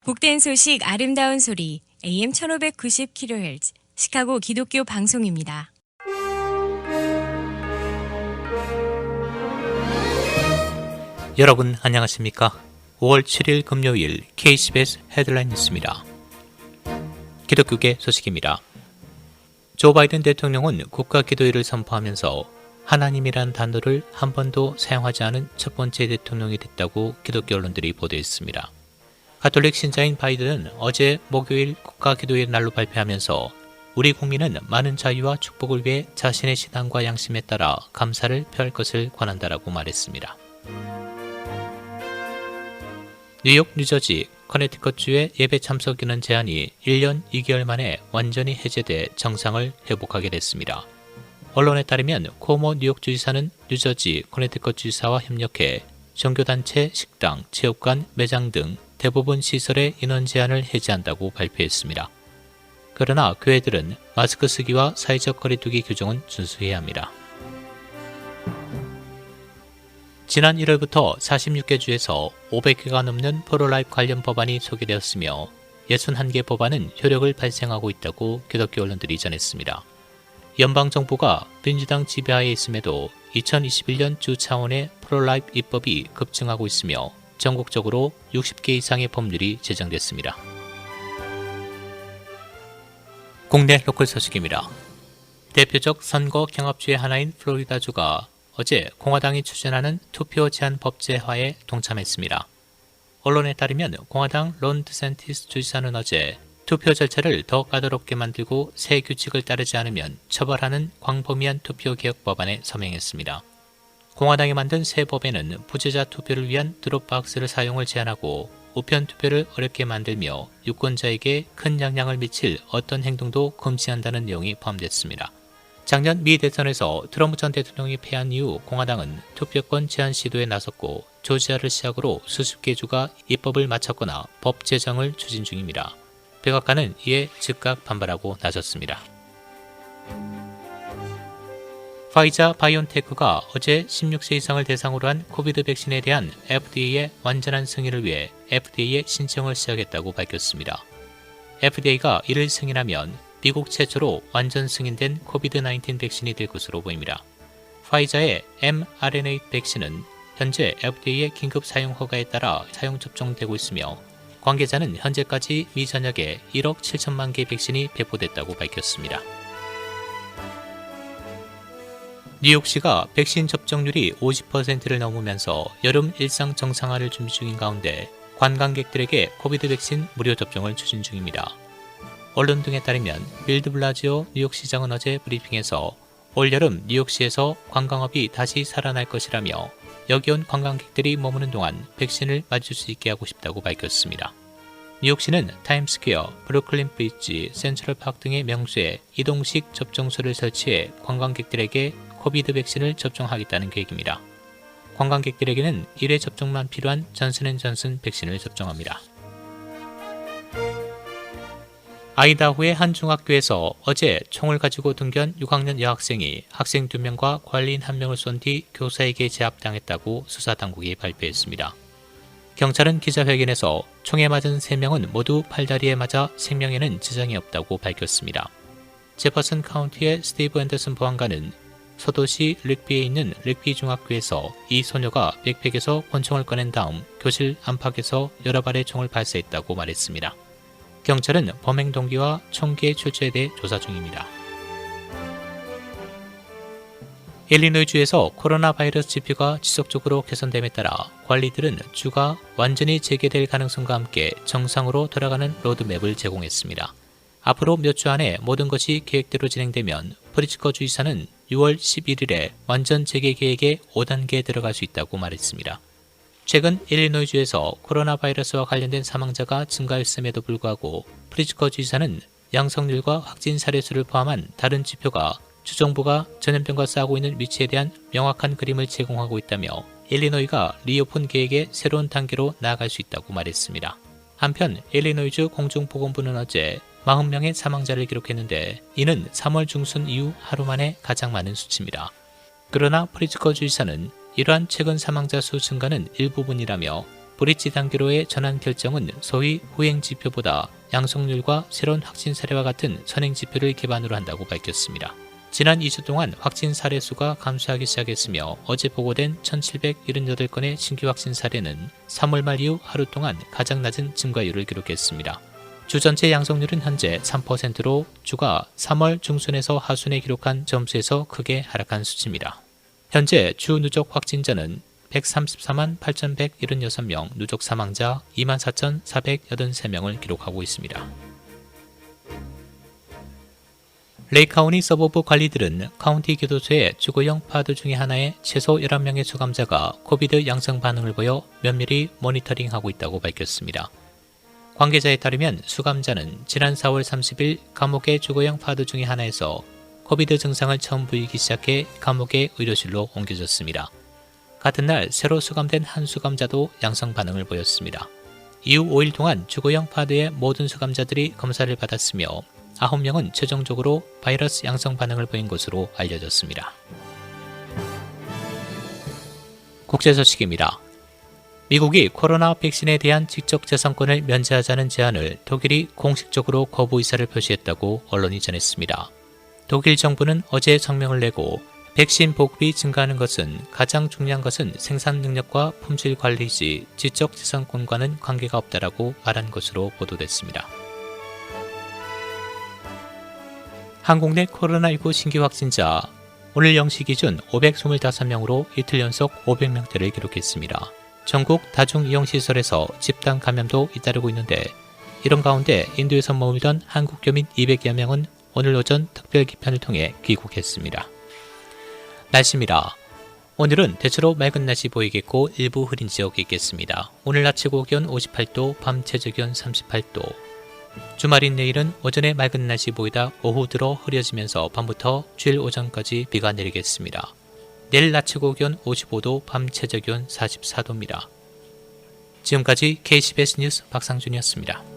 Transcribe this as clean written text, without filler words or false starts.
복된 소식 아름다운 소리 AM 1590kHz 시카고 기독교 방송입니다. 여러분 안녕하십니까? 5월 7일 금요일 KCBS 헤드라인 뉴스입니다. 기독교계 소식입니다. 조 바이든 대통령은 국가기도일을 선포하면서 하나님이란 단어를 한 번도 사용하지 않은 첫 번째 대통령이 됐다고 기독교 언론들이 보도했습니다. 가톨릭 신자인 바이든은 어제 목요일 국가기도일 날로 발표하면서 우리 국민은 많은 자유와 축복을 위해 자신의 신앙과 양심에 따라 감사를 표할 것을 권한다라고 말했습니다. 뉴욕, 뉴저지, 커네티컷주의 예배 참석 인원 제한이 1년 2개월 만에 완전히 해제돼 정상을 회복하게 됐습니다. 언론에 따르면 코모 뉴욕 주지사는 뉴저지, 커네티컷 주지사와 협력해 종교단체, 식당, 체육관, 매장 등 대부분 시설의 인원 제한을 해제한다고 발표했습니다. 그러나 교회들은 마스크 쓰기와 사회적 거리두기 규정은 준수해야 합니다. 지난 1월부터 46개 주에서 500개가 넘는 프로라이프 관련 법안이 소개되었으며 61개 법안은 효력을 발생하고 있다고 기독교 언론들이 전했습니다. 연방정부가 민주당 지배하에 있음에도 2021년 주 차원의 프로라이프 입법이 급증하고 있으며 전국적으로 60개 이상의 법률이 제정됐습니다. 국내 로컬 소식입니다. 대표적 선거 경합주의 하나인 플로리다주가 어제 공화당이 추진하는 투표 제한 법제화에 동참했습니다. 언론에 따르면 공화당 론 드샌티스 주지사는 어제 투표 절차를 더 까다롭게 만들고 새 규칙을 따르지 않으면 처벌하는 광범위한 투표 개혁 법안에 서명했습니다. 공화당이 만든 새 법에는 부재자 투표를 위한 드롭박스를 사용을 제한하고 우편 투표를 어렵게 만들며 유권자에게 큰 영향을 미칠 어떤 행동도 금지한다는 내용이 포함됐습니다. 작년 미 대선에서 트럼프 전 대통령이 패한 이후 공화당은 투표권 제한 시도에 나섰고 조지아를 시작으로 수십 개 주가 입법을 마쳤거나 법 제정을 추진 중입니다. 백악관은 이에 즉각 반발하고 나섰습니다. 파이자 바이온테크가 어제 16세 이상을 대상으로 한 코비드 백신에 대한 FDA의 완전한 승인을 위해 FDA에 신청을 시작했다고 밝혔습니다. FDA가 이를 승인하면 미국 최초로 완전 승인된 코비드-19 백신이 될 것으로 보입니다. 파이자의 mRNA 백신은 현재 FDA의 긴급 사용 허가에 따라 사용 접종되고 있으며 관계자는 현재까지 미 전역에 1억 7천만 개 백신이 배포됐다고 밝혔습니다. 뉴욕시가 백신 접종률이 50%를 넘으면서 여름 일상 정상화를 준비 중인 가운데 관광객들에게 코비드 백신 무료 접종을 추진 중입니다. 언론 등에 따르면 빌 드 블라지오 뉴욕시장은 어제 브리핑에서 올여름 뉴욕시에서 관광업이 다시 살아날 것이라며 여기 온 관광객들이 머무는 동안 백신을 맞을 수 있게 하고 싶다고 밝혔습니다. 뉴욕시는 타임스퀘어, 브루클린 브리지, 센트럴파크 등의 명소에 이동식 접종소를 설치해 관광객들에게 코비드 백신을 접종하겠다는 계획입니다. 관광객들에게는 1회 접종만 필요한 존슨앤존슨 백신을 접종합니다. 아이다호의 한 중학교에서 어제 총을 가지고 등교한 6학년 여학생이 학생 2명과 관리인 1명을 쏜 뒤 교사에게 제압당했다고 수사당국이 발표했습니다. 경찰은 기자회견에서 총에 맞은 3명은 모두 팔다리에 맞아 생명에는 지장이 없다고 밝혔습니다. 제퍼슨 카운티의 스티브 앤더슨 보안관은 소도시 릭비에 있는 릭비 중학교에서 이 소녀가 백팩에서 권총을 꺼낸 다음 교실 안팎에서 여러 발의 총을 발사했다고 말했습니다. 경찰은 범행 동기와 총기의 출처에 대해 조사 중입니다. 일리노이주에서 코로나 바이러스 지표가 지속적으로 개선됨에 따라 관리들은 주가 완전히 재개될 가능성과 함께 정상으로 돌아가는 로드맵을 제공했습니다. 앞으로 몇 주 안에 모든 것이 계획대로 진행되면 프리츠커 주지사는 6월 11일에 완전 재개 계획에 5단계에 들어갈 수 있다고 말했습니다. 최근 일리노이주에서 코로나 바이러스와 관련된 사망자가 증가했음에도 불구하고 프리츠커 주지사는 양성률과 확진 사례 수를 포함한 다른 지표가 주정부가 전염병과 싸우고 있는 위치에 대한 명확한 그림을 제공하고 있다며 일리노이가 리오픈 계획의 새로운 단계로 나아갈 수 있다고 말했습니다. 한편 일리노이주 공중보건부는 어제 40명의 사망자를 기록했는데 이는 3월 중순 이후 하루 만에 가장 많은 수치입니다. 그러나 프리츠커 주지사는 이러한 최근 사망자 수 증가는 일부분이라며 브릿지 단계로의 전환 결정은 소위 후행 지표보다 양성률과 새로운 확진 사례와 같은 선행 지표를 기반으로 한다고 밝혔습니다. 지난 2주 동안 확진 사례 수가 감소하기 시작했으며 어제 보고된 1,778건의 신규 확진 사례는 3월 말 이후 하루 동안 가장 낮은 증가율을 기록했습니다. 주 전체 양성률은 현재 3%로 주가 3월 중순에서 하순에 기록한 점수에서 크게 하락한 수치입니다. 현재 주 누적 확진자는 134만 8,176명, 누적 사망자 24,483명을 기록하고 있습니다. 레이 카운티 서버브 관리들은 카운티 교도소의 주거용 파드 중의 하나에 최소 11명의 수감자가 코비드 양성 반응을 보여 면밀히 모니터링하고 있다고 밝혔습니다. 관계자에 따르면 수감자는 지난 4월 30일 감옥의 주거용 파드 중의 하나에서 코비드 증상을 처음 보이기 시작해 감옥의 의료실로 옮겨졌습니다. 같은 날 새로 수감된 한 수감자도 양성 반응을 보였습니다. 이후 5일 동안 주거용 파드의 모든 수감자들이 검사를 받았으며 9명은 최종적으로 바이러스 양성 반응을 보인 것으로 알려졌습니다. 국제 소식입니다. 미국이 코로나 백신에 대한 직접 재산권을 면제하자는 제안을 독일이 공식적으로 거부 의사를 표시했다고 언론이 전했습니다. 독일 정부는 어제 성명을 내고 백신 보급이 증가하는 것은 가장 중요한 것은 생산 능력과 품질 관리이지 지적 재산권과는 관계가 없다라고 말한 것으로 보도됐습니다. 한국 내 코로나19 신규 확진자 오늘 0시 기준 525명으로 이틀 연속 500명대를 기록했습니다. 전국 다중이용시설에서 집단 감염도 잇따르고 있는데 이런 가운데 인도에서 머물던 한국 교민 200여 명은 오늘 오전 특별 기편을 통해 귀국했습니다. 날씨입니다. 오늘은 대체로 맑은 날씨 보이겠고 일부 흐린 지역이 있겠습니다. 오늘 낮 최고 기온 58도, 밤 최저 기온 38도. 주말인 내일은 오전에 맑은 날씨 보이다 오후 들어 흐려지면서 밤부터 주일 오전까지 비가 내리겠습니다. 내일 낮 최고 기온 55도, 밤 최저 기온 44도입니다. 지금까지 KCBS 뉴스 박상준이었습니다.